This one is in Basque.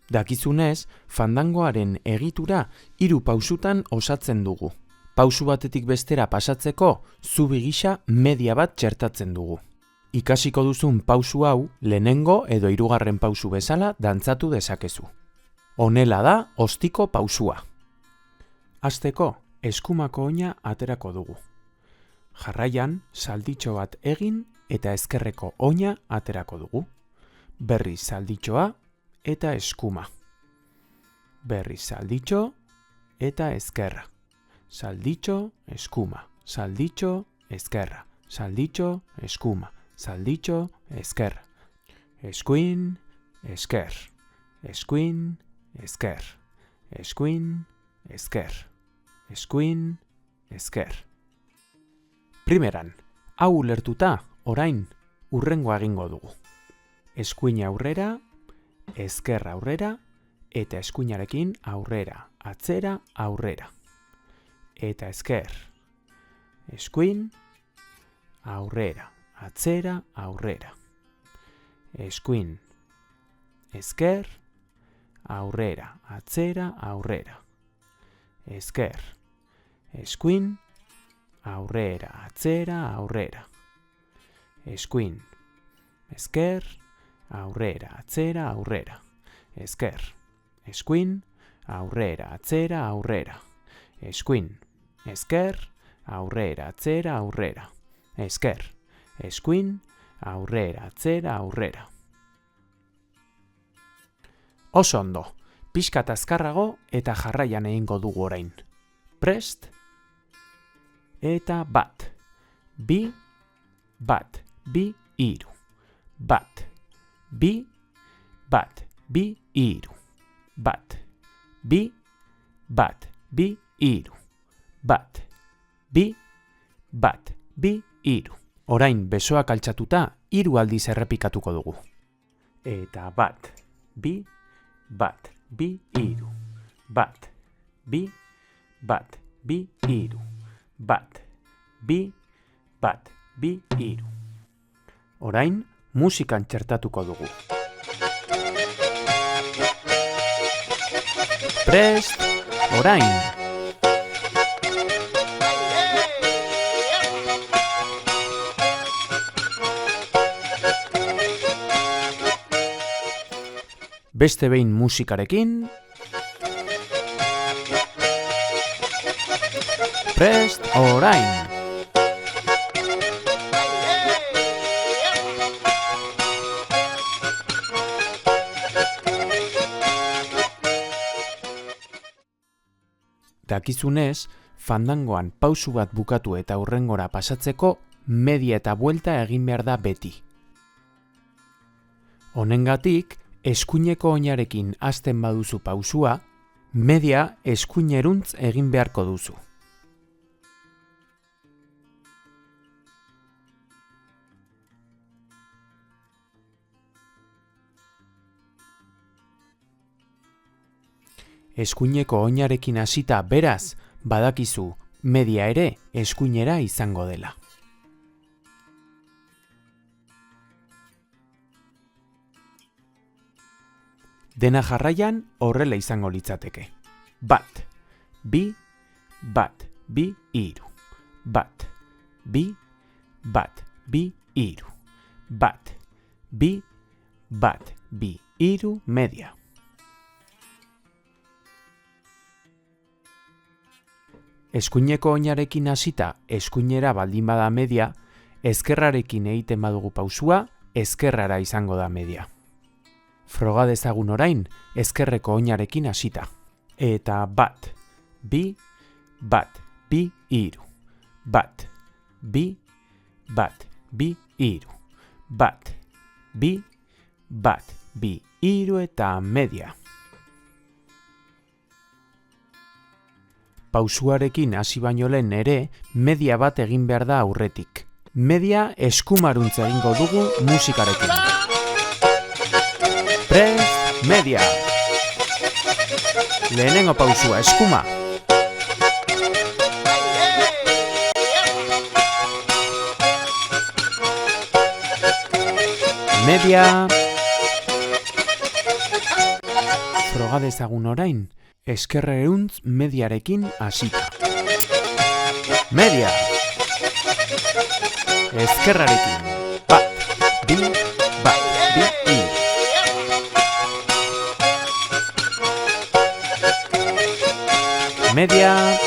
Dakizunez, fandangoaren egitura 3 pausutan osatzen dugu. Pausu batetik bestera pasatzeko, zubi gisa media bat txertatzen dugu. Ikasiko duzun pausu hau, lehenengo edo 3. pausu bezala dantzatu dezakezu. Honela da ostiko pausua. Hasteko, eskumako oina aterako dugu. Jarraian, salditxo bat egin eta ezkerreko oina aterako dugu. Berriz salditxoa eta eskuma. Berriz salditxo eta ezkerra. Salditxo, eskuma. Salditxo, ezkerra. Salditxo, eskuma. Salditxo, ezkerra. Eskuin, esker. Eskuin, esker. Eskuin, esker. Eskuin, esker. Primeran, hau ulertuta, orain, hurrengoa egingo dugu. Eskuin aurrera, ezker aurrera, eta eskuinarekin aurrera, atzera, aurrera. Eta esker. Eskuin, aurrera, atzera, aurrera. Eskuin, esker, aurrera, atzera, aurrera. Esker. Eskuin, aurrera, atzera, aurrera. Eskuin, esker, aurrera, atzera, aurrera. Esker. Eskuin, aurrera, atzera, aurrera. Eskuin, esker, aurrera, atzera, aurrera. Esker. Eskuin, aurrera, atzera, aurrera. Oso ondo, pixkat azkarrago eta jarraian egingo dugu orain. Prest, eta bat. Bi, bat, bi, hiru. Bat, bi, bat, bi, hiru. Bat, bi, bat, bi, hiru. Bat, bi, bat, bi, hiru. Orain besoak altxatuta 3 aldiz errepikatuko dugu. Eta bat, bi, bat, bi, hiru. Bat, bi, bat, bi, hiru. Bat, bi, bat, bi, hiru. Orain musikan txertatuko dugu. Prest, orain! Beste behin musikarekin. Prest, orain! Dakizunez, fandangoan pausu bat bukatu eta hurrengora pasatzeko media eta buelta egin behar da beti. Honengatik, eskuineko oinarekin hasten baduzu pausua, media eskuineruntz egin beharko duzu. Eskuineko oinarekin hasita beraz, badakizu media ere eskuinera izango dela. Dena jarraian horrela izango litzateke. Bat, bi, hiru. Bat, bi, hiru. Bat, bi, hiru, media. Eskuineko oinarekin hasita eskuinera baldin bada media, ezkerrarekin egiten badugu pausua, ezkerrara izango da media. Froga dezagun orain, ezkerreko oinarekin hasita. Eta bat, bi, hiru. Bat, bi, hiru. Bat, bi, hiru eta media. Pausuarekin hasi baino lehen ere, media bat egin behar da aurretik. Media eskumaruntza egingo dugu musikarekin. Prest, media. Lehenengo pausua, eskuma. Media. Froga dezagun orain, eskerreruntz mediarekin hasita. Media! Eskerrarekin. Bat, bi, i. Media!